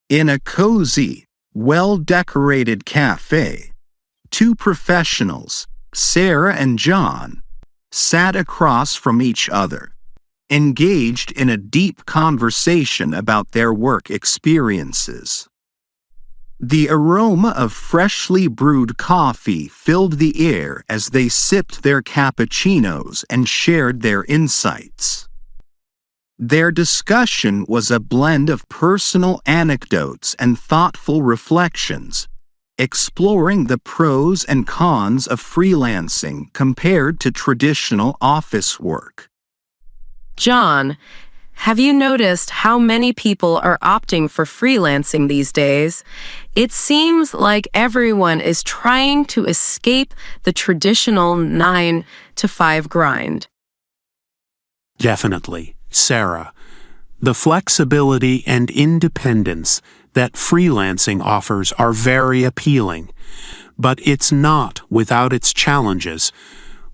In a cozy, well-decorated cafe, two professionals, Sarah and John, sat across from each other, engaged in a deep conversation about their work experiences. The aroma of freshly brewed coffee filled the air as they sipped their cappuccinos and shared their insights. Their discussion was a blend of personal anecdotes and thoughtful reflections, exploring the pros and cons of freelancing compared to traditional office work. John, have you noticed how many people are opting for freelancing these days? It seems like everyone is trying to escape the traditional 9-to-5 grind. Definitely, Sarah. The flexibility and independence that freelancing offers are very appealing, but it's not without its challenges.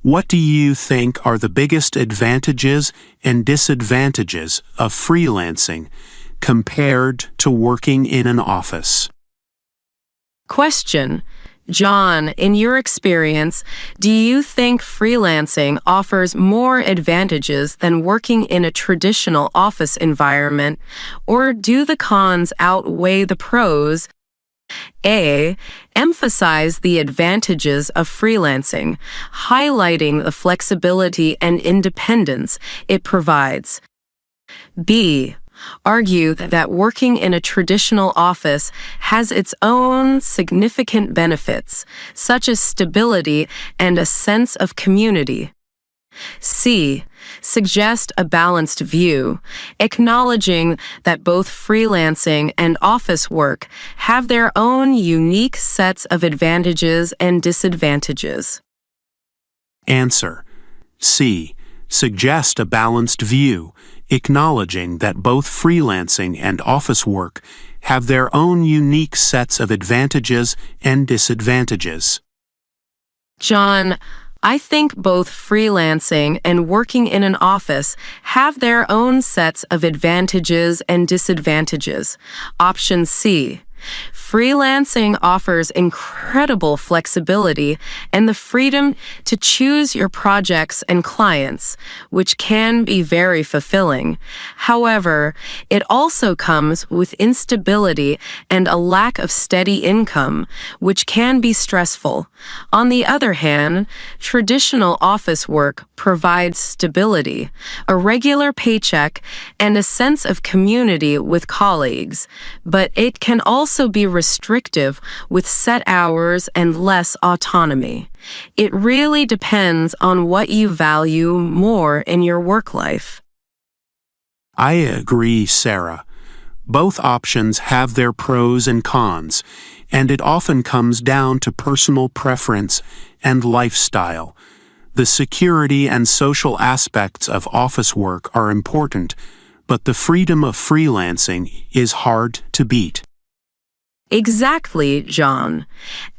What do you think are the biggest advantages and disadvantages of freelancing compared to working in an office? Question. John, in your experience, do you think freelancing offers more advantages than working in a traditional office environment, or do the cons outweigh the pros? A. Emphasize the advantages of freelancing, highlighting the flexibility and independence it provides. B. Argue that working in a traditional office has its own significant benefits, such as stability and a sense of community. C. Suggest a balanced view, acknowledging that both freelancing and office work have their own unique sets of advantages and disadvantages. Answer. C. Suggest a balanced view, acknowledging that both freelancing and office work have their own unique sets of advantages and disadvantages. John, I think both freelancing and working in an office have their own sets of advantages and disadvantages. Option C. Freelancing offers incredible flexibility and the freedom to choose your projects and clients, which can be very fulfilling. However, it also comes with instability and a lack of steady income, which can be stressful. On the other hand, traditional office work provides stability, a regular paycheck, and a sense of community with colleagues, but it can also be restrictive with set hours and less autonomy. It really depends on what you value more in your work life. I agree, Sarah. Both options have their pros and cons, and it often comes down to personal preference and lifestyle. The security and social aspects of office work are important, but the freedom of freelancing is hard to beat. Exactly, John.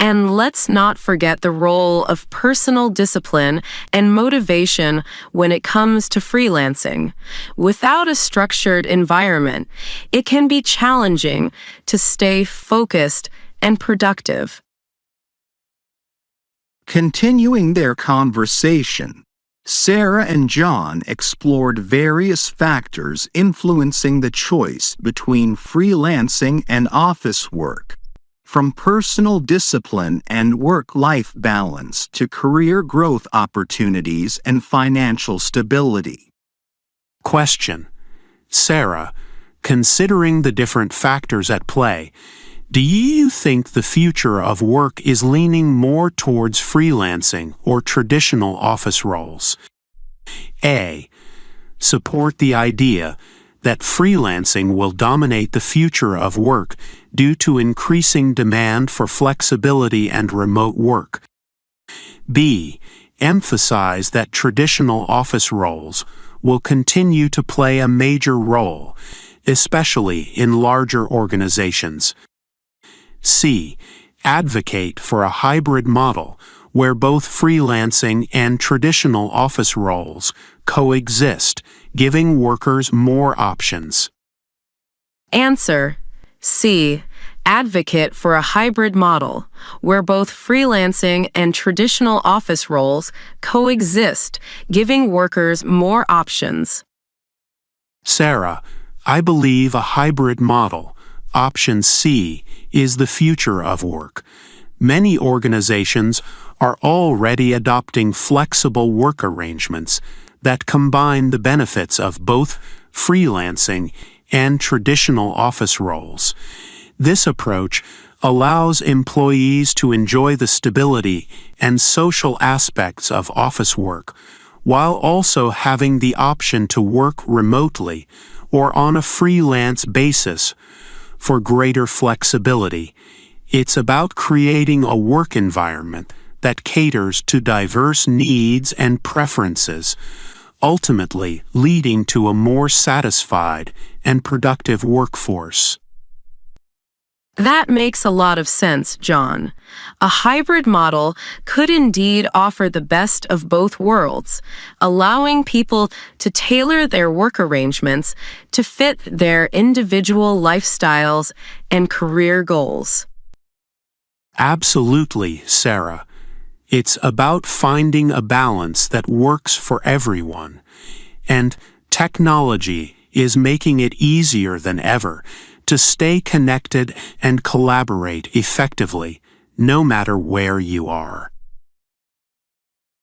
And let's not forget the role of personal discipline and motivation when it comes to freelancing. Without a structured environment, it can be challenging to stay focused and productive. Continuing their conversation, Sarah and John explored various factors influencing the choice between freelancing and office work, from personal discipline and work-life balance to career growth opportunities and financial stability. Question. Sarah, considering the different factors at play, do you think the future of work is leaning more towards freelancing or traditional office roles? A. Support the idea that freelancing will dominate the future of work due to increasing demand for flexibility and remote work. B. Emphasize that traditional office roles will continue to play a major role, especially in larger organizations. C. Advocate for a hybrid model where both freelancing and traditional office roles coexist, giving workers more options. Answer. C. Advocate for a hybrid model, where both freelancing and traditional office roles coexist, giving workers more options. Sarah, I believe a hybrid model, option C, is the future of work. Many organizations are already adopting flexible work arrangements that combine the benefits of both freelancing and traditional office roles. This approach allows employees to enjoy the stability and social aspects of office work, while also having the option to work remotely or on a freelance basis for greater flexibility. It's about creating a work environment that caters to diverse needs and preferences, ultimately leading to a more satisfied and productive workforce. That makes a lot of sense, John. A hybrid model could indeed offer the best of both worlds, allowing people to tailor their work arrangements to fit their individual lifestyles and career goals. Absolutely, Sarah. It's about finding a balance that works for everyone, and technology is making it easier than ever to stay connected and collaborate effectively, no matter where you are.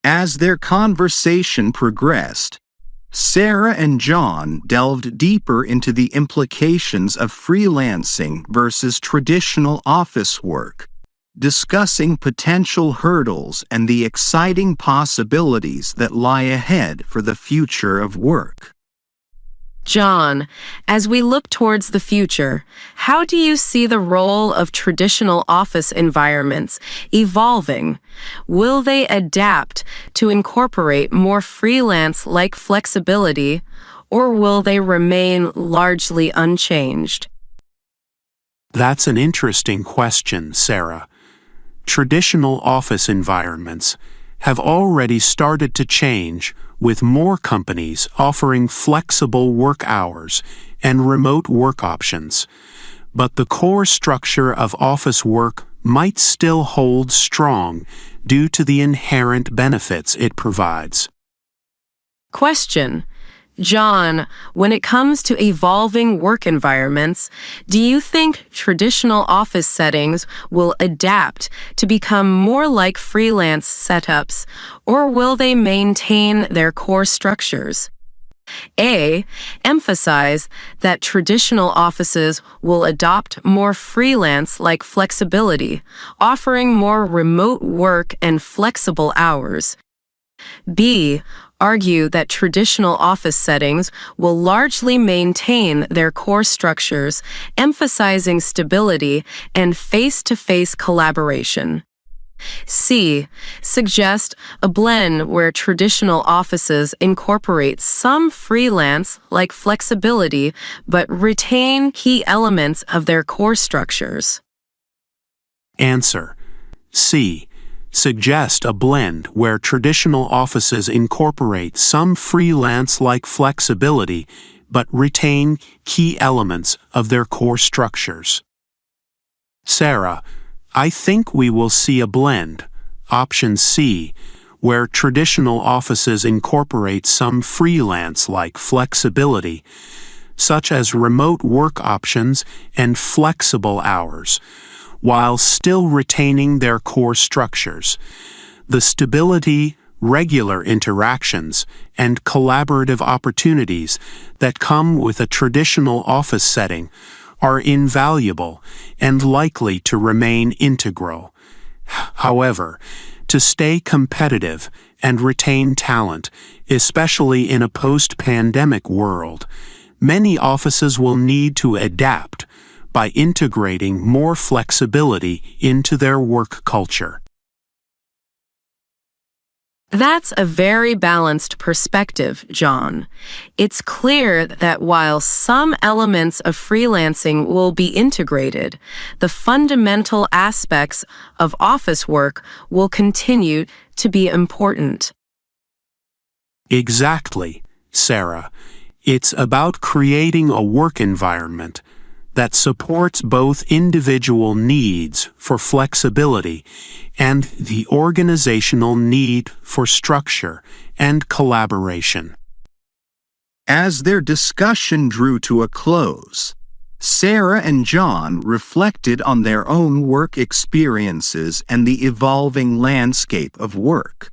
As their conversation progressed, Sarah and John delved deeper into the implications of freelancing versus traditional office work, discussing potential hurdles and the exciting possibilities that lie ahead for the future of work. John, as we look towards the future, how do you see the role of traditional office environments evolving? Will they adapt to incorporate more freelance-like flexibility, or will they remain largely unchanged? That's an interesting question, Sarah. Traditional office environments have already started to change, with more companies offering flexible work hours and remote work options. But the core structure of office work might still hold strong due to the inherent benefits it provides. Question. John, when it comes to evolving work environments, do you think traditional office settings will adapt to become more like freelance setups, or will they maintain their core structures? A. Emphasize that traditional offices will adopt more freelance-like flexibility, offering more remote work and flexible hours. B. Argue that traditional office settings will largely maintain their core structures, emphasizing stability and face-to-face collaboration. C. Suggest a blend where traditional offices incorporate some freelance-like flexibility but retain key elements of their core structures. Answer. C. Suggest a blend where traditional offices incorporate some freelance-like flexibility but retain key elements of their core structures. Sarah, I think we will see a blend, option C, where traditional offices incorporate some freelance-like flexibility, such as remote work options and flexible hours, while still retaining their core structures. The stability, regular interactions, and collaborative opportunities that come with a traditional office setting are invaluable and likely to remain integral. However, to stay competitive and retain talent, especially in a post-pandemic world, many offices will need to adapt by integrating more flexibility into their work culture. That's a very balanced perspective, John. It's clear that while some elements of freelancing will be integrated, the fundamental aspects of office work will continue to be important. Exactly, Sarah. It's about creating a work environment that supports both individual needs for flexibility and the organizational need for structure and collaboration. As their discussion drew to a close, Sarah and John reflected on their own work experiences and the evolving landscape of work.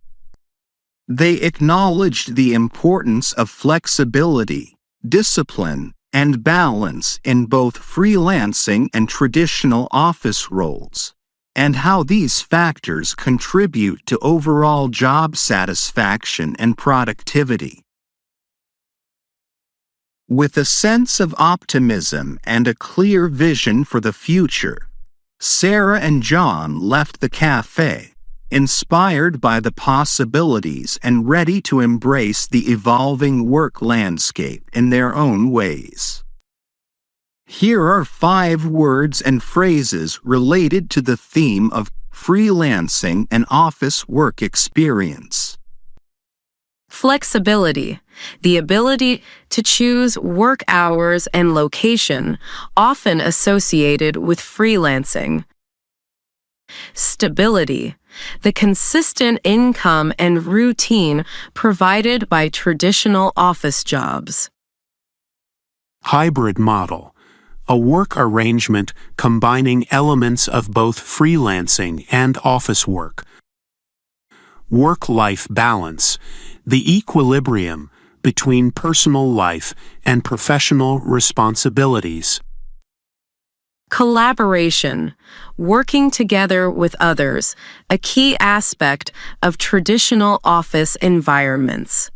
They acknowledged the importance of flexibility, discipline, and balance in both freelancing and traditional office roles, and how these factors contribute to overall job satisfaction and productivity. With a sense of optimism and a clear vision for the future, Sarah and John left the cafe, inspired by the possibilities and ready to embrace the evolving work landscape in their own ways. Here are 5 words and phrases related to the theme of freelancing and office work experience. Flexibility, the ability to choose work hours and location, often associated with freelancing. Stability, the consistent income and routine provided by traditional office jobs. Hybrid model, a work arrangement combining elements of both freelancing and office work. Work-life balance, the equilibrium between personal life and professional responsibilities. Collaboration, working together with others, a key aspect of traditional office environments.